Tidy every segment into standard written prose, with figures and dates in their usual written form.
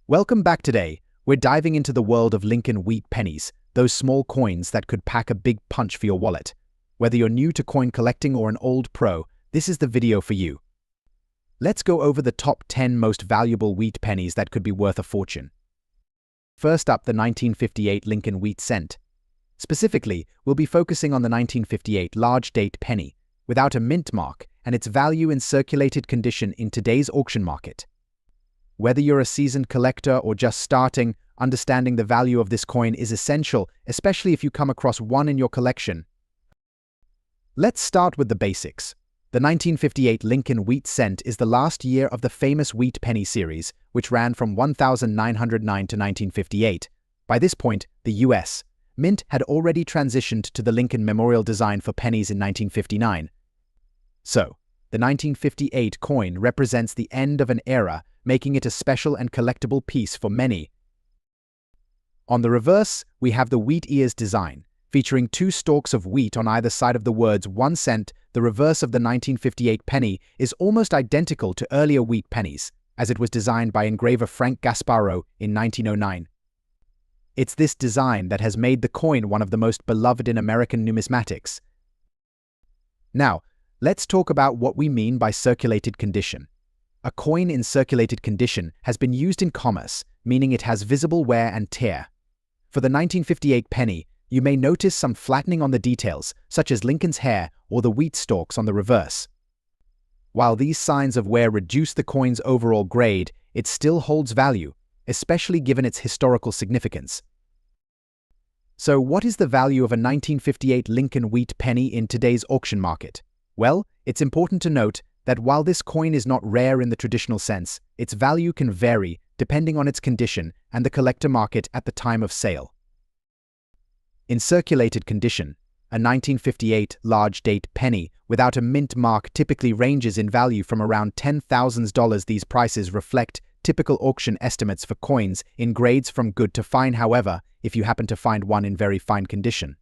Welcome back today. We're diving into the world of Lincoln wheat pennies, those small coins that could pack a big punch for your wallet. Whether you're new to coin collecting or an old pro, this is the video for you. Let's go over the top 10 most valuable wheat pennies that could be worth a fortune. First up, the 1958 Lincoln wheat cent. Specifically, we'll be focusing on the 1958 large date penny, without a mint mark, and its value in circulated condition in today's auction market. Whether you're a seasoned collector or just starting, understanding the value of this coin is essential, especially if you come across one in your collection. Let's start with the basics. The 1958 Lincoln wheat cent is the last year of the famous wheat penny series, which ran from 1909 to 1958. By this point, the U.S. Mint had already transitioned to the Lincoln Memorial design for pennies in 1959. So, the 1958 coin represents the end of an era, making it a special and collectible piece for many. On the reverse, we have the wheat ears design, featuring two stalks of wheat on either side of the words 1 cent. The reverse of the 1958 penny is almost identical to earlier wheat pennies, as it was designed by engraver Frank Gasparro in 1909. It's this design that has made the coin one of the most beloved in American numismatics. Now, let's talk about what we mean by circulated condition. A coin in circulated condition has been used in commerce, meaning it has visible wear and tear. For the 1958 penny, you may notice some flattening on the details, such as Lincoln's hair or the wheat stalks on the reverse. While these signs of wear reduce the coin's overall grade, it still holds value, especially given its historical significance. So, what is the value of a 1958 Lincoln wheat penny in today's auction market? Well, it's important to note that while this coin is not rare in the traditional sense, its value can vary depending on its condition and the collector market at the time of sale. In circulated condition, a 1958 large date penny without a mint mark typically ranges in value from around $10,000. These prices reflect typical auction estimates for coins in grades from good to fine. However, if you happen to find one in very fine condition,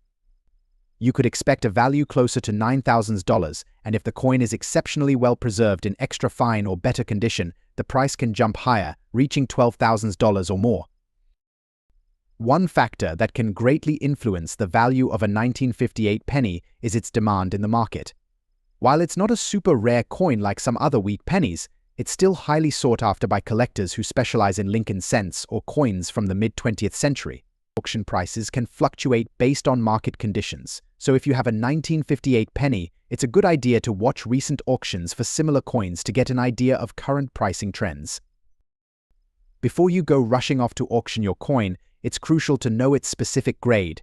you could expect a value closer to $9,000, and if the coin is exceptionally well preserved in extra fine or better condition, the price can jump higher, reaching $12,000 or more. One factor that can greatly influence the value of a 1958 penny is its demand in the market. While it's not a super rare coin like some other wheat pennies, it's still highly sought after by collectors who specialize in Lincoln cents or coins from the mid-20th century. Auction prices can fluctuate based on market conditions, so if you have a 1958 penny, it's a good idea to watch recent auctions for similar coins to get an idea of current pricing trends. Before you go rushing off to auction your coin, it's crucial to know its specific grade.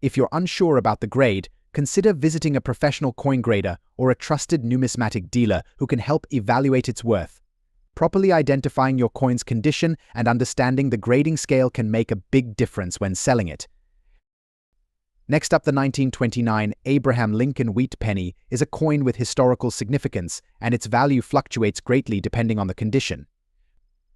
If you're unsure about the grade, consider visiting a professional coin grader or a trusted numismatic dealer who can help evaluate its worth. Properly identifying your coin's condition and understanding the grading scale can make a big difference when selling it. Next up, the 1929 Abraham Lincoln wheat penny is a coin with historical significance, and its value fluctuates greatly depending on the condition.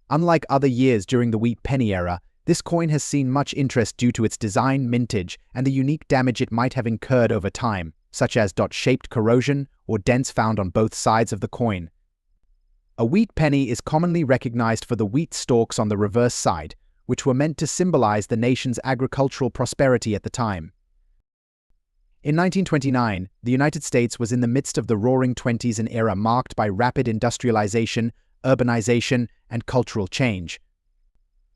Unlike other years during the wheat penny era, this coin has seen much interest due to its design, mintage, and the unique damage it might have incurred over time, such as dot-shaped corrosion or dents found on both sides of the coin. A wheat penny is commonly recognized for the wheat stalks on the reverse side, which were meant to symbolize the nation's agricultural prosperity at the time. In 1929, the United States was in the midst of the Roaring Twenties, an era marked by rapid industrialization, urbanization, and cultural change.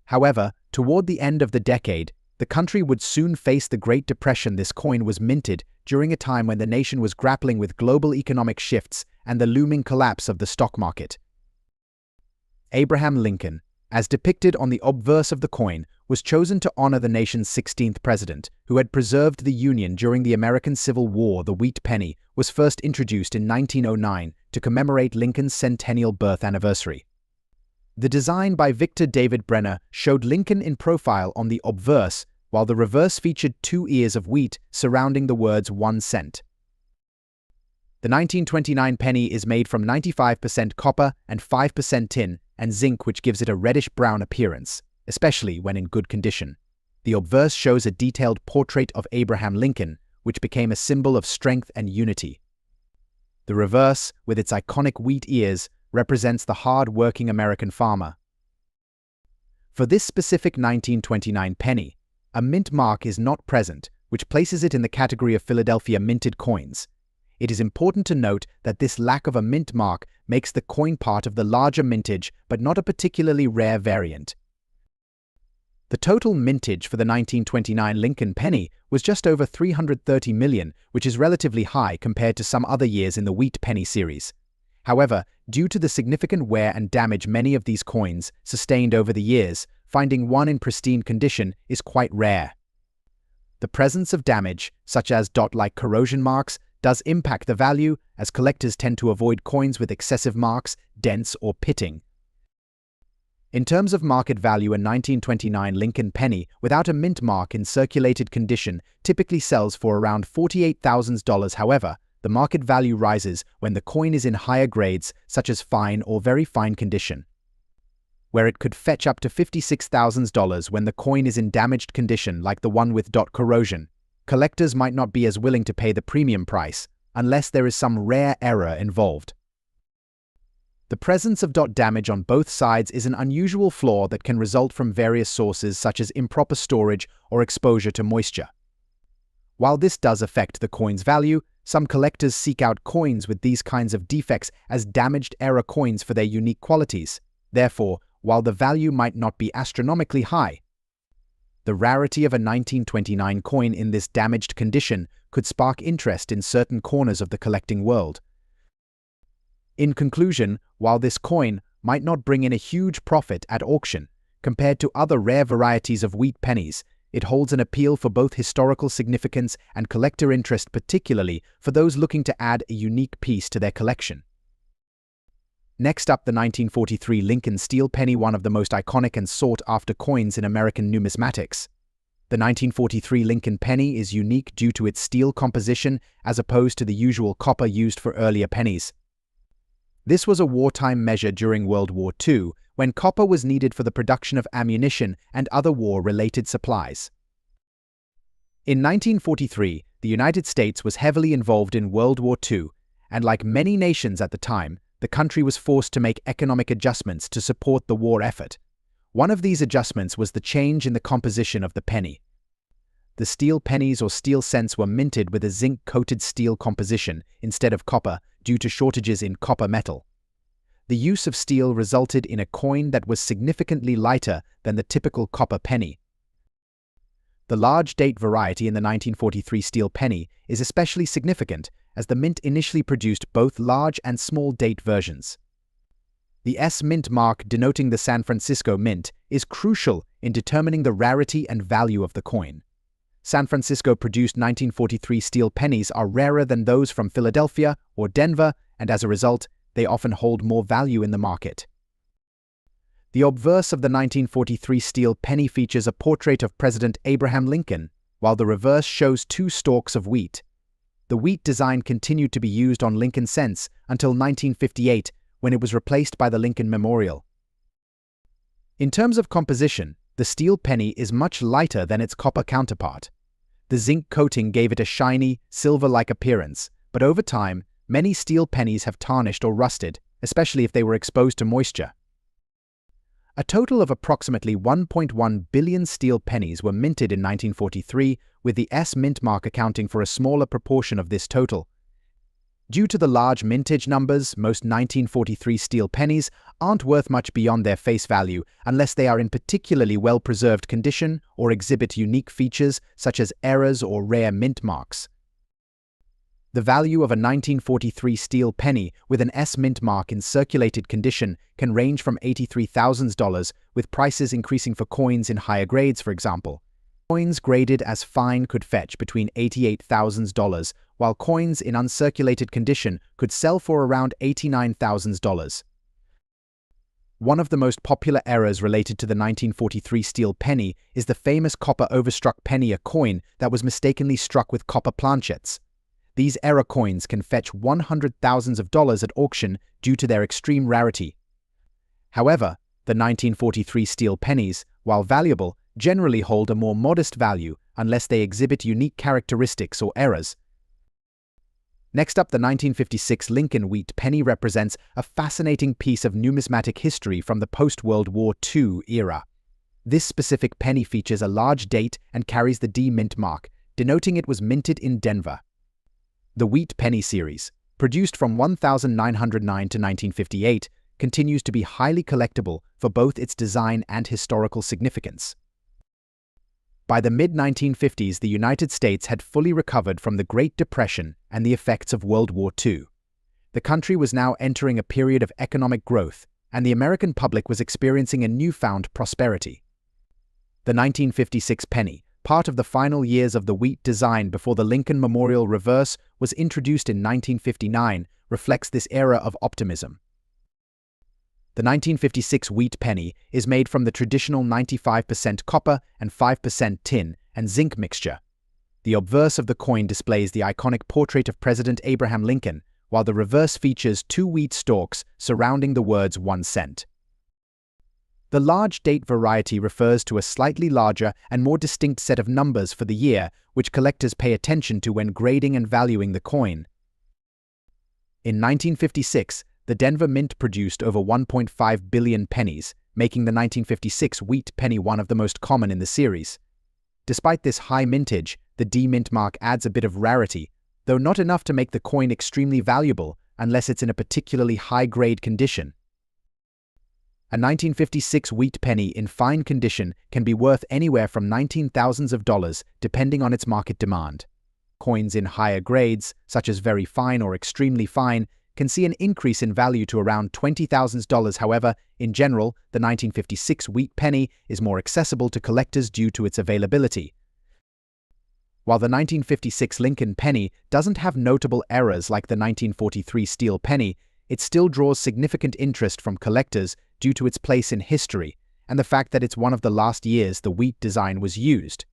However, toward the end of the decade, the country would soon face the Great Depression. This coin was minted during a time when the nation was grappling with global economic shifts and the looming collapse of the stock market. Abraham Lincoln, as depicted on the obverse of the coin, was chosen to honor the nation's 16th president, who had preserved the Union during the American Civil War. The wheat penny was first introduced in 1909 to commemorate Lincoln's centennial birth anniversary. The design by Victor David Brenner showed Lincoln in profile on the obverse, while the reverse featured two ears of wheat surrounding the words 1 cent. The 1929 penny is made from 95% copper and 5% tin and zinc, which gives it a reddish-brown appearance, especially when in good condition. The obverse shows a detailed portrait of Abraham Lincoln, which became a symbol of strength and unity. The reverse, with its iconic wheat ears, represents the hard-working American farmer. For this specific 1929 penny, a mint mark is not present, which places it in the category of Philadelphia minted coins. It is important to note that this lack of a mint mark makes the coin part of the larger mintage but not a particularly rare variant. The total mintage for the 1929 Lincoln penny was just over 330 million, which is relatively high compared to some other years in the wheat penny series. However, due to the significant wear and damage many of these coins sustained over the years, finding one in pristine condition is quite rare. The presence of damage, such as dot-like corrosion marks, does impact the value, as collectors tend to avoid coins with excessive marks, dents, or pitting. In terms of market value, a 1929 Lincoln penny without a mint mark in circulated condition typically sells for around $48,000. However, the market value rises when the coin is in higher grades, such as fine or very fine condition, where it could fetch up to $56,000 when the coin is in damaged condition, like the one with dot corrosion. Collectors might not be as willing to pay the premium price, unless there is some rare error involved. The presence of dot damage on both sides is an unusual flaw that can result from various sources such as improper storage or exposure to moisture. While this does affect the coin's value, some collectors seek out coins with these kinds of defects as damaged error coins for their unique qualities. Therefore, while the value might not be astronomically high, the rarity of a 1929 coin in this damaged condition could spark interest in certain corners of the collecting world. In conclusion, while this coin might not bring in a huge profit at auction compared to other rare varieties of wheat pennies, it holds an appeal for both historical significance and collector interest, particularly for those looking to add a unique piece to their collection. Next up, the 1943 Lincoln steel penny, one of the most iconic and sought-after coins in American numismatics. The 1943 Lincoln penny is unique due to its steel composition as opposed to the usual copper used for earlier pennies. This was a wartime measure during World War II, when copper was needed for the production of ammunition and other war-related supplies. In 1943, the United States was heavily involved in World War II, and like many nations at the time, the country was forced to make economic adjustments to support the war effort. One of these adjustments was the change in the composition of the penny. The steel pennies or steel cents were minted with a zinc-coated steel composition instead of copper due to shortages in copper metal. The use of steel resulted in a coin that was significantly lighter than the typical copper penny. The large date variety in the 1943 steel penny is especially significant, as the mint initially produced both large and small date versions. The S mint mark, denoting the San Francisco Mint, is crucial in determining the rarity and value of the coin. San Francisco produced 1943 steel pennies are rarer than those from Philadelphia or Denver, and as a result, they often hold more value in the market. The obverse of the 1943 steel penny features a portrait of President Abraham Lincoln, while the reverse shows two stalks of wheat. The wheat design continued to be used on Lincoln cents until 1958, when it was replaced by the Lincoln Memorial. In terms of composition, the steel penny is much lighter than its copper counterpart. The zinc coating gave it a shiny, silver-like appearance, but over time, many steel pennies have tarnished or rusted, especially if they were exposed to moisture. A total of approximately 1.1 billion steel pennies were minted in 1943, with the S mint mark accounting for a smaller proportion of this total. Due to the large mintage numbers, most 1943 steel pennies aren't worth much beyond their face value unless they are in particularly well-preserved condition or exhibit unique features such as errors or rare mint marks. The value of a 1943 steel penny with an S mint mark in circulated condition can range from $83,000, with prices increasing for coins in higher grades, for example. Coins graded as fine could fetch between $88,000, while coins in uncirculated condition could sell for around $89,000. One of the most popular errors related to the 1943 steel penny is the famous copper overstruck penny, a coin that was mistakenly struck with copper planchets. These error coins can fetch $100,000 at auction due to their extreme rarity. However, the 1943 steel pennies, while valuable, generally hold a more modest value unless they exhibit unique characteristics or errors. Next up, the 1956 Lincoln wheat penny represents a fascinating piece of numismatic history from the post-World War II era. This specific penny features a large date and carries the D mint mark, denoting it was minted in Denver. The Wheat Penny series, produced from 1909 to 1958, continues to be highly collectible for both its design and historical significance. By the mid-1950s, the United States had fully recovered from the Great Depression and the effects of World War II. The country was now entering a period of economic growth, and the American public was experiencing a newfound prosperity. The 1956 penny, part of the final years of the wheat design before the Lincoln Memorial reverse was introduced in 1959, reflects this era of optimism. The 1956 wheat penny is made from the traditional 95% copper and 5% tin and zinc mixture. The obverse of the coin displays the iconic portrait of President Abraham Lincoln, while the reverse features 2 wheat stalks surrounding the words 1 cent. The large date variety refers to a slightly larger and more distinct set of numbers for the year, which collectors pay attention to when grading and valuing the coin. In 1956, the Denver Mint produced over 1.5 billion pennies, making the 1956 wheat penny one of the most common in the series. Despite this high mintage, the D mint mark adds a bit of rarity, though not enough to make the coin extremely valuable unless it's in a particularly high-grade condition. A 1956 wheat penny in fine condition can be worth anywhere from $19,000 depending on its market demand. Coins in higher grades, such as very fine or extremely fine, can see an increase in value to around $20,000. However, in general, the 1956 wheat penny is more accessible to collectors due to its availability. While the 1956 Lincoln penny doesn't have notable errors like the 1943 steel penny, it still draws significant interest from collectors due to its place in history and the fact that it's one of the last years the wheat design was used.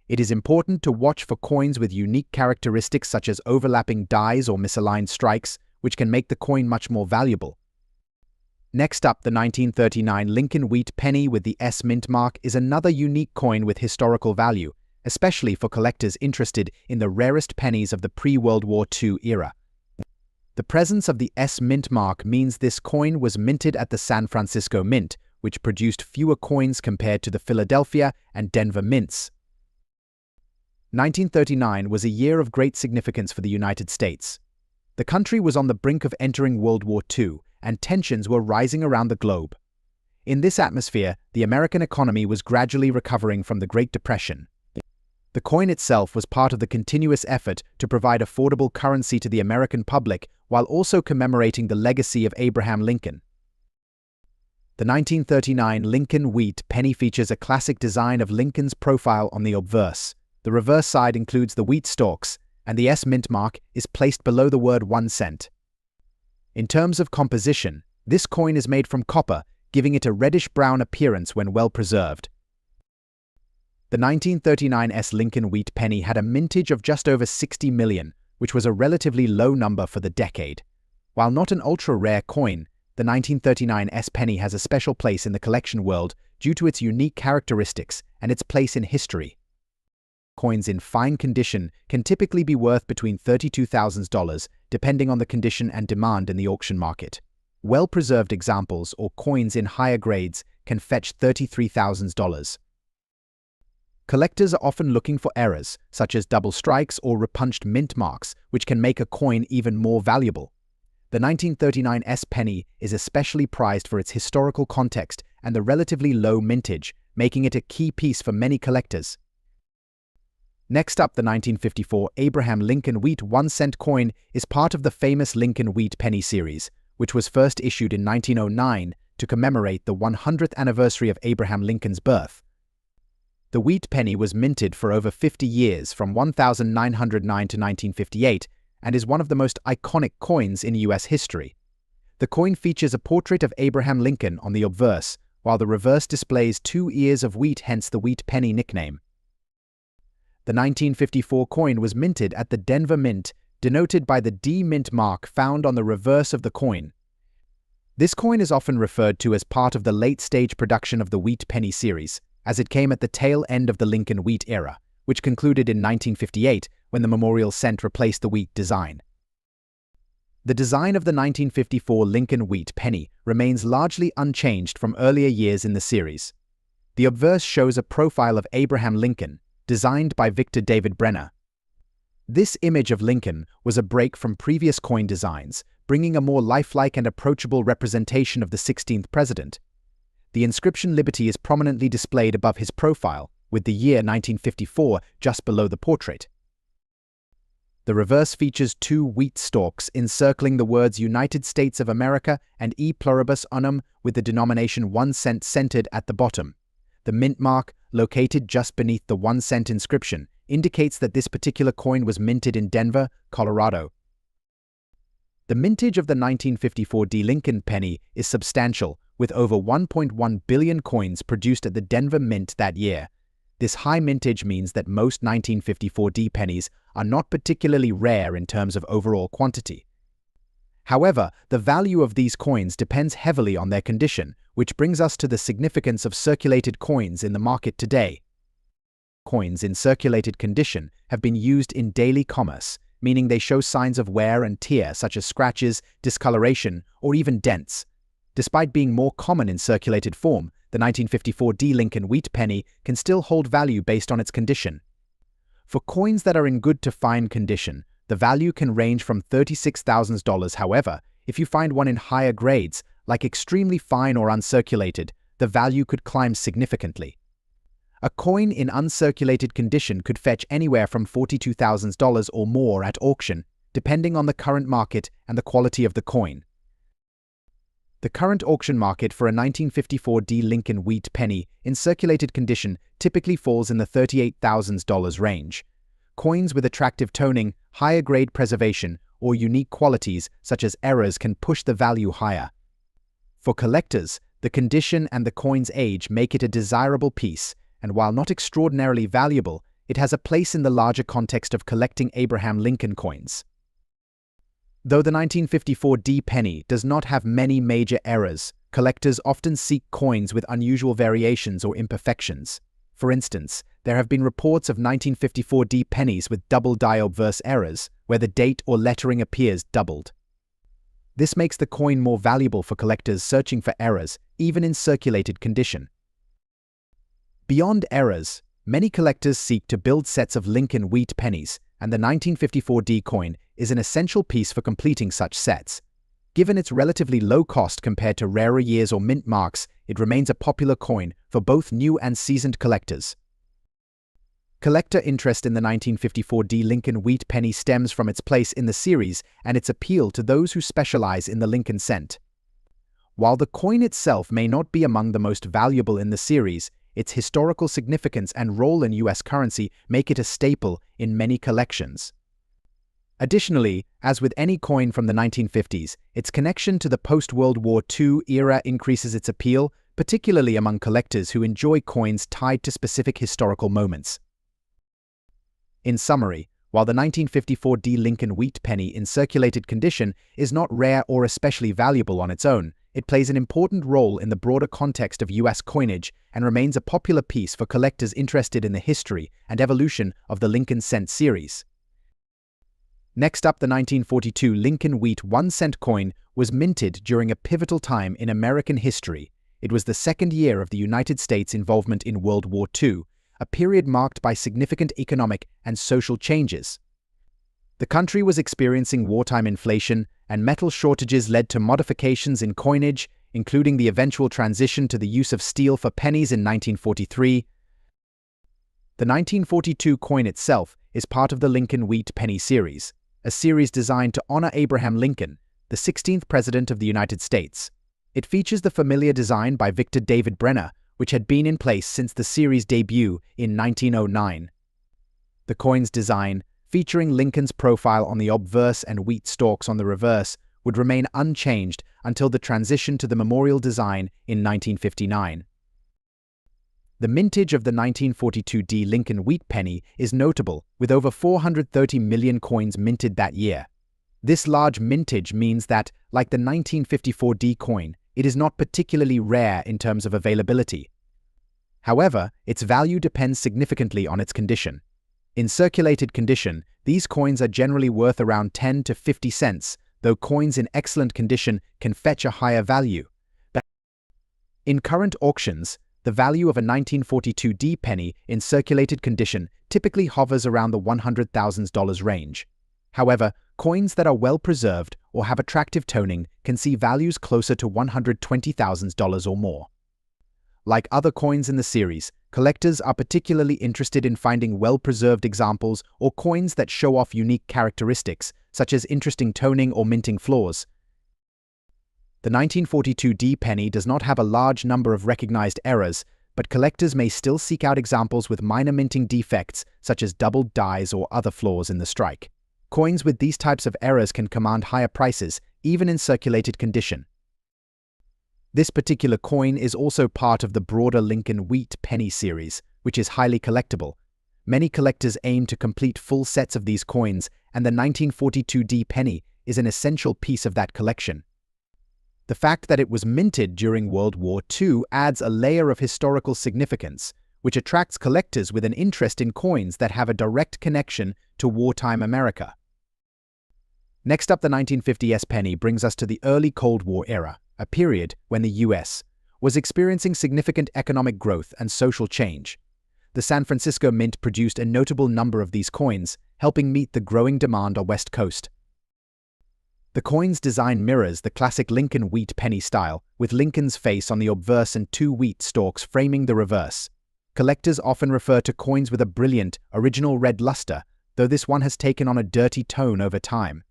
It is important to watch for coins with unique characteristics such as overlapping dies or misaligned strikes, which can make the coin much more valuable. Next up, the 1939 Lincoln wheat penny with the S mint mark is another unique coin with historical value, especially for collectors interested in the rarest pennies of the pre-World War II era. The presence of the S mint mark means this coin was minted at the San Francisco Mint, which produced fewer coins compared to the Philadelphia and Denver mints. 1939 was a year of great significance for the United States. The country was on the brink of entering World War II, and tensions were rising around the globe. In this atmosphere, the American economy was gradually recovering from the Great Depression. The coin itself was part of the continuous effort to provide affordable currency to the American public while also commemorating the legacy of Abraham Lincoln. The 1939 Lincoln wheat penny features a classic design of Lincoln's profile on the obverse. The reverse side includes the wheat stalks, and the S mint mark is placed below the word 1 cent. In terms of composition, this coin is made from copper, giving it a reddish-brown appearance when well preserved. The 1939 S Lincoln wheat penny had a mintage of just over 60 million, which was a relatively low number for the decade. While not an ultra-rare coin, the 1939 S penny has a special place in the collection world due to its unique characteristics and its place in history. Coins in fine condition can typically be worth between $32,000, depending on the condition and demand in the auction market. Well-preserved examples or coins in higher grades can fetch $33,000. Collectors are often looking for errors, such as double strikes or repunched mint marks, which can make a coin even more valuable. The 1939 S penny is especially prized for its historical context and the relatively low mintage, making it a key piece for many collectors. Next up, the 1954 Abraham Lincoln wheat 1 cent coin is part of the famous Lincoln wheat penny series, which was first issued in 1909 to commemorate the 100th anniversary of Abraham Lincoln's birth. The wheat penny was minted for over 50 years, from 1909 to 1958, and is one of the most iconic coins in U.S. history. The coin features a portrait of Abraham Lincoln on the obverse, while the reverse displays 2 ears of wheat, hence the wheat penny nickname. The 1954 coin was minted at the Denver Mint, denoted by the D mint mark found on the reverse of the coin. This coin is often referred to as part of the late-stage production of the wheat penny series, as it came at the tail end of the Lincoln wheat era, which concluded in 1958 when the memorial cent replaced the wheat design. The design of the 1954 Lincoln wheat penny remains largely unchanged from earlier years in the series. The obverse shows a profile of Abraham Lincoln, designed by Victor David Brenner. This image of Lincoln was a break from previous coin designs, bringing a more lifelike and approachable representation of the 16th president. The inscription Liberty is prominently displayed above his profile, with the year 1954 just below the portrait. The reverse features two wheat stalks encircling the words United States of America and E pluribus unum, with the denomination 1 cent centered at the bottom. The mint mark, located just beneath the 1 cent inscription, indicates that this particular coin was minted in Denver, Colorado. The mintage of the 1954 D. Lincoln penny is substantial, with over 1.1 billion coins produced at the Denver Mint that year. This high mintage means that most 1954 D pennies are not particularly rare in terms of overall quantity. However, the value of these coins depends heavily on their condition, which brings us to the significance of circulated coins in the market today. Coins in circulated condition have been used in daily commerce, meaning they show signs of wear and tear such as scratches, discoloration, or even dents. Despite being more common in circulated form, the 1954 D. Lincoln wheat penny can still hold value based on its condition. For coins that are in good to fine condition, the value can range from $36,000. However, if you find one in higher grades, like extremely fine or uncirculated, the value could climb significantly. A coin in uncirculated condition could fetch anywhere from $42,000 or more at auction, depending on the current market and the quality of the coin. The current auction market for a 1954 D. Lincoln wheat penny in circulated condition typically falls in the $38,000 range. Coins with attractive toning, higher grade preservation, or unique qualities such as errors can push the value higher. For collectors, the condition and the coin's age make it a desirable piece, and while not extraordinarily valuable, it has a place in the larger context of collecting Abraham Lincoln coins. Though the 1954 D penny does not have many major errors, collectors often seek coins with unusual variations or imperfections. For instance, there have been reports of 1954 D pennies with double die obverse errors, where the date or lettering appears doubled. This makes the coin more valuable for collectors searching for errors, even in circulated condition. Beyond errors, many collectors seek to build sets of Lincoln wheat pennies, and the 1954 D coin is an essential piece for completing such sets. Given its relatively low cost compared to rarer years or mint marks, it remains a popular coin for both new and seasoned collectors. Collector interest in the 1954 D Lincoln wheat penny stems from its place in the series and its appeal to those who specialize in the Lincoln cent. While the coin itself may not be among the most valuable in the series, its historical significance and role in U.S. currency make it a staple in many collections. Additionally, as with any coin from the 1950s, its connection to the post-World War II era increases its appeal, particularly among collectors who enjoy coins tied to specific historical moments. In summary, while the 1954 D Lincoln wheat penny in circulated condition is not rare or especially valuable on its own, it plays an important role in the broader context of U.S. coinage and remains a popular piece for collectors interested in the history and evolution of the Lincoln cent series. Next up, the 1942 Lincoln wheat 1 cent coin was minted during a pivotal time in American history. It was the second year of the United States' involvement in World War II, a period marked by significant economic and social changes. The country was experiencing wartime inflation, and metal shortages led to modifications in coinage, including the eventual transition to the use of steel for pennies in 1943. The 1942 coin itself is part of the Lincoln wheat penny series, a series designed to honor Abraham Lincoln, the 16th President of the United States. It features the familiar design by Victor David Brenner, which had been in place since the series' debut in 1909. The coin's design, featuring Lincoln's profile on the obverse and wheat stalks on the reverse, would remain unchanged until the transition to the memorial design in 1959. The mintage of the 1942 D Lincoln wheat penny is notable, with over 430 million coins minted that year. This large mintage means that, like the 1954 D coin, it is not particularly rare in terms of availability. However, its value depends significantly on its condition. In circulated condition, these coins are generally worth around 10 to 50 cents, though coins in excellent condition can fetch a higher value. In current auctions, the value of a 1942 penny in circulated condition typically hovers around the $100,000 range. However, coins that are well preserved or have attractive toning can see values closer to $120,000 or more. Like other coins in the series, collectors are particularly interested in finding well-preserved examples or coins that show off unique characteristics, such as interesting toning or minting flaws. The 1942 penny does not have a large number of recognized errors, but collectors may still seek out examples with minor minting defects, such as doubled dies or other flaws in the strike. Coins with these types of errors can command higher prices, even in circulated condition. This particular coin is also part of the broader Lincoln Wheat penny series, which is highly collectible. Many collectors aim to complete full sets of these coins, and the 1942 penny is an essential piece of that collection. The fact that it was minted during World War II adds a layer of historical significance, which attracts collectors with an interest in coins that have a direct connection to wartime America. Next up, the 1950s penny brings us to the early Cold War era, a period when the U.S. was experiencing significant economic growth and social change. The San Francisco Mint produced a notable number of these coins, helping meet the growing demand on the West Coast. The coin's design mirrors the classic Lincoln Wheat penny style, with Lincoln's face on the obverse and two wheat stalks framing the reverse. Collectors often refer to coins with a brilliant, original red luster, though this one has taken on a dirty tone over time.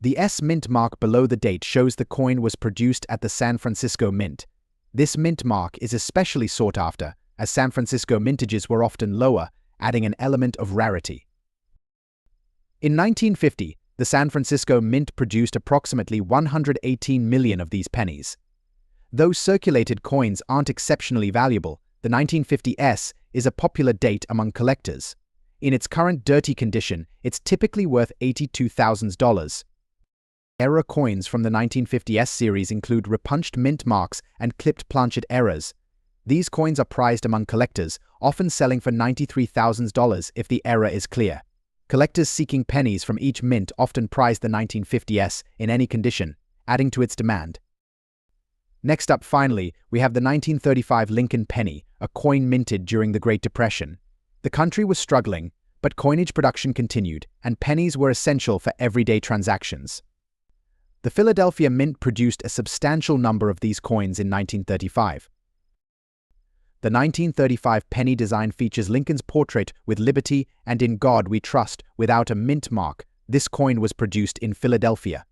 The S mint mark below the date shows the coin was produced at the San Francisco Mint. This mint mark is especially sought after, as San Francisco mintages were often lower, adding an element of rarity. In 1950, the San Francisco Mint produced approximately 118 million of these pennies. Though circulated coins aren't exceptionally valuable, the 1950 S is a popular date among collectors. In its current dirty condition, it's typically worth $82,000. Error coins from the 1950 S series include repunched mint marks and clipped planchet errors. These coins are prized among collectors, often selling for $93,000 if the error is clear. Collectors seeking pennies from each mint often prize the 1950 S in any condition, adding to its demand. Next up, finally, we have the 1935 Lincoln penny, a coin minted during the Great Depression. The country was struggling, but coinage production continued, and pennies were essential for everyday transactions. The Philadelphia Mint produced a substantial number of these coins in 1935. The 1935 penny design features Lincoln's portrait with "Liberty and in God we trust" without a mint mark. This coin was produced in Philadelphia.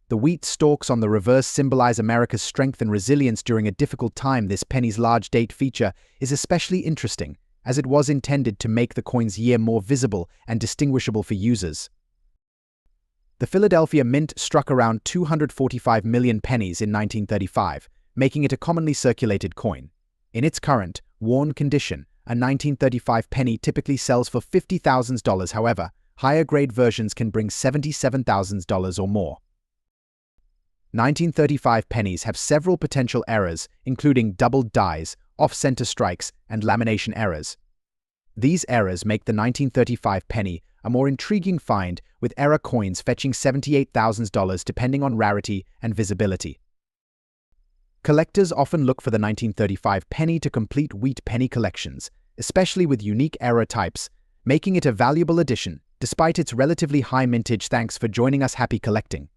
The wheat stalks on the reverse symbolize America's strength and resilience during a difficult time. This penny's large date feature is especially interesting, as it was intended to make the coin's year more visible and distinguishable for users. The Philadelphia Mint struck around 245 million pennies in 1935, making it a commonly circulated coin. In its current, worn condition, a 1935 penny typically sells for $50,000. However, higher-grade versions can bring $77,000 or more. 1935 pennies have several potential errors, including doubled dies, off-center strikes, and lamination errors. These errors make the 1935 penny a more intriguing find, with error coins fetching $78,000 depending on rarity and visibility. Collectors often look for the 1935 penny to complete wheat penny collections, especially with unique error types, making it a valuable addition despite its relatively high mintage. Thanks for joining us. Happy collecting!